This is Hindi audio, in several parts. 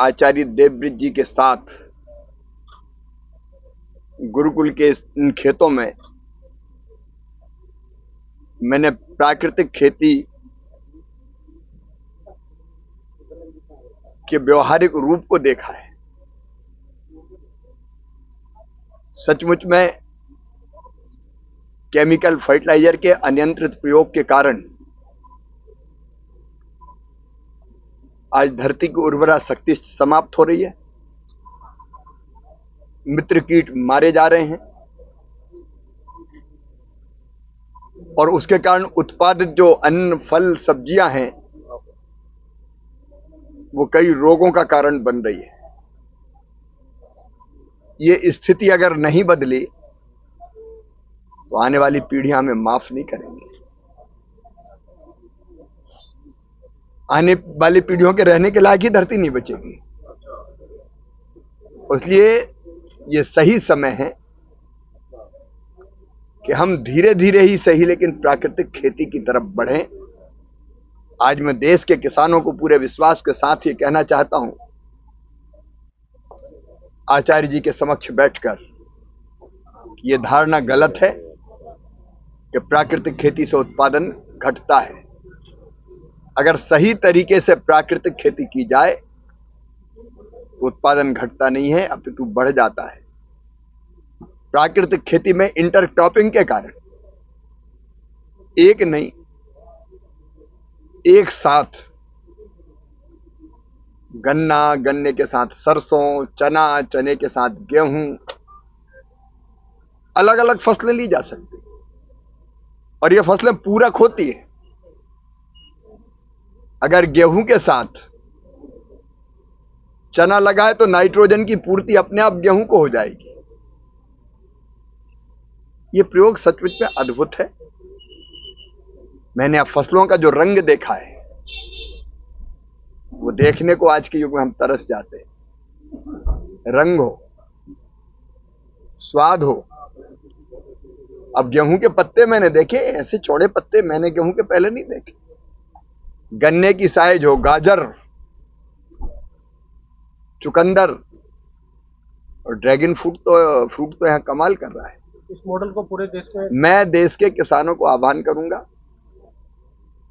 आचार्य देवव्रत जी के साथ गुरुकुल के इन खेतों में मैंने प्राकृतिक खेती के व्यवहारिक रूप को देखा है। सचमुच में केमिकल फर्टिलाइजर के अनियंत्रित प्रयोग के कारण आज धरती की उर्वरा शक्ति समाप्त हो रही है। मित्र कीट मारे जा रहे हैं और उसके कारण उत्पादित जो अन्न फल सब्जियां हैं वो कई रोगों का कारण बन रही है। ये स्थिति अगर नहीं बदली तो आने वाली पीढ़ियां हमें माफ नहीं करेंगी। आने वाली पीढ़ियों के रहने के लायक ही धरती नहीं बचेगी। इसलिए ये सही समय है कि हम धीरे धीरे ही सही लेकिन प्राकृतिक खेती की तरफ बढ़ें। आज मैं देश के किसानों को पूरे विश्वास के साथ ये कहना चाहता हूं, आचार्य जी के समक्ष बैठकर, ये धारणा गलत है कि प्राकृतिक खेती से उत्पादन घटता है। अगर सही तरीके से प्राकृतिक खेती की जाए तो उत्पादन घटता नहीं है, अपितु बढ़ जाता है। प्राकृतिक खेती में इंटरक्रॉपिंग के कारण एक नहीं, एक साथ गन्ना, गन्ने के साथ सरसों, चना, चने के साथ गेहूं, अलग अलग फसलें ली जा सकती हैं और ये फसलें पूरक होती है। अगर गेहूं के साथ चना लगाए तो नाइट्रोजन की पूर्ति अपने आप गेहूं को हो जाएगी। ये प्रयोग सचमुच में अद्भुत है। मैंने अब फसलों का जो रंग देखा है वो देखने को आज के युग में हम तरस जाते हैं। रंग हो, स्वाद हो। अब गेहूं के पत्ते मैंने देखे, ऐसे चौड़े पत्ते मैंने गेहूं के पहले नहीं देखे। गन्ने की साइज हो, गाजर, चुकंदर और ड्रैगन फ्रूट तो यहां कमाल कर रहा है। इस मॉडल को पूरे देश में मैं देश के किसानों को आह्वान करूंगा,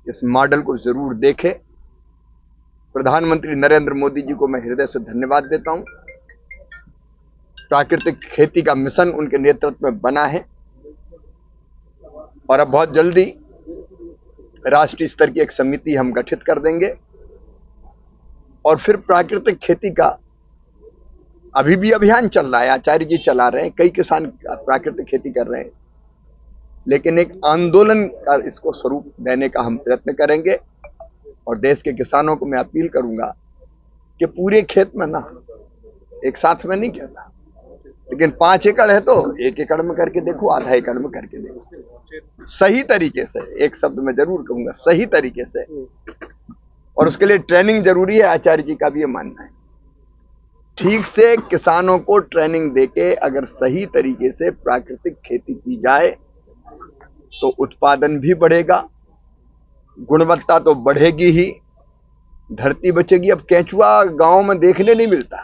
इस मॉडल को जरूर देखें। प्रधानमंत्री नरेंद्र मोदी जी को मैं हृदय से धन्यवाद देता हूं। प्राकृतिक खेती का मिशन उनके नेतृत्व में बना है और अब बहुत जल्दी राष्ट्रीय स्तर की एक समिति हम गठित कर देंगे और फिर प्राकृतिक खेती का अभी भी अभियान चल रहा है। आचार्य जी चला रहे हैं, कई किसान प्राकृतिक खेती कर रहे हैं, लेकिन एक आंदोलन का इसको स्वरूप देने का हम प्रयत्न करेंगे। और देश के किसानों को मैं अपील करूंगा कि पूरे खेत में ना, एक साथ में नहीं कहता, लेकिन 5 एकड़ है तो 1 एकड़ में करके देखो, आधा एकड़ में करके देखो, सही तरीके से। एक शब्द मैं जरूर कहूंगा, सही तरीके से। और उसके लिए ट्रेनिंग जरूरी है। आचार्य जी का भी ये मानना है। ठीक से किसानों को ट्रेनिंग देके अगर सही तरीके से प्राकृतिक खेती की जाए तो उत्पादन भी बढ़ेगा, गुणवत्ता तो बढ़ेगी ही, धरती बचेगी। अब केंचुआ गांव में देखने नहीं मिलता,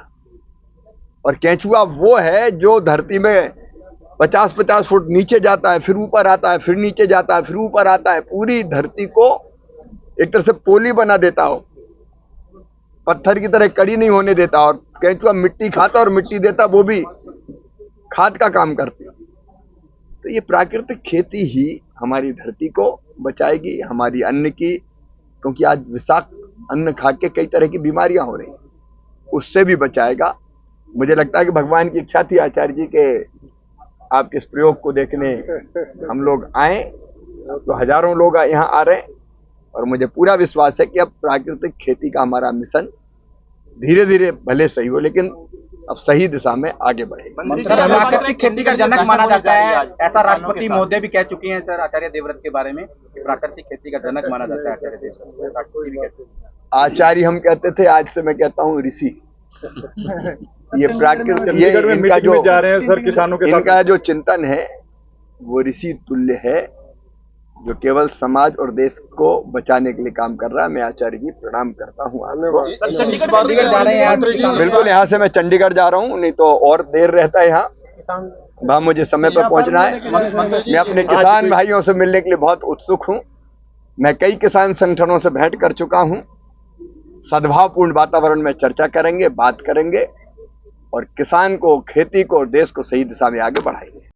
और केंचुआ वो है जो धरती में 50-50 फुट नीचे जाता है, फिर ऊपर आता है, फिर नीचे जाता है, फिर ऊपर आता है, पूरी धरती को एक तरह से पोली बना देता हो, पत्थर की तरह कड़ी नहीं होने देता। और केंचुआ मिट्टी खाता और मिट्टी देता, वो भी खाद का काम करती है। तो ये प्राकृतिक खेती ही हमारी धरती को बचाएगी, हमारी अन्न की, क्योंकि आज विषाक्त अन्न खा के कई तरह की बीमारियां हो रही हैं, उससे भी बचाएगा। मुझे लगता है कि भगवान की इच्छा थी आचार्य जी के आपके इस प्रयोग को देखने हम लोग आए, तो हजारों लोग यहाँ आ रहे हैं और मुझे पूरा विश्वास है कि अब प्राकृतिक खेती का हमारा मिशन धीरे धीरे भले सही हो लेकिन अब सही दिशा में आगे बढ़ेगा। प्राकृतिक खेती का जनक माना जाता है, ऐसा राष्ट्रपति महोदय भी कह चुके हैं सर आचार्य देवव्रत के बारे में, प्राकृतिक खेती का जनक माना जाता है आचार्य देवव्रत। राष्ट्रपति भी कहते हैं। आचार्य हम कहते थे, आज से मैं कहता हूँ ऋषि। ये प्राकृतिक, ये इनका जो जा रहे हैं सर किसानों के इनका जो चिंतन है वो ऋषि तुल्य है। जो केवल समाज और देश को बचाने के लिए काम कर रहा है। मैं आचार्य जी प्रणाम करता हूँ आपको। चंडीगढ़ जा रहे हैं आप? बिल्कुल, यहाँ से मैं चंडीगढ़ जा रहा हूँ, नहीं तो और देर रहता है यहाँ। वहाँ मुझे समय पर पहुँचना है। मैं अपने किसान भाइयों से मिलने के लिए बहुत उत्सुक हूँ। मैं कई किसान संगठनों से भेंट कर चुका हूँ। सद्भावपूर्ण वातावरण में चर्चा करेंगे, बात करेंगे और किसान को, खेती को, देश को सही दिशा में आगे बढ़ाएंगे।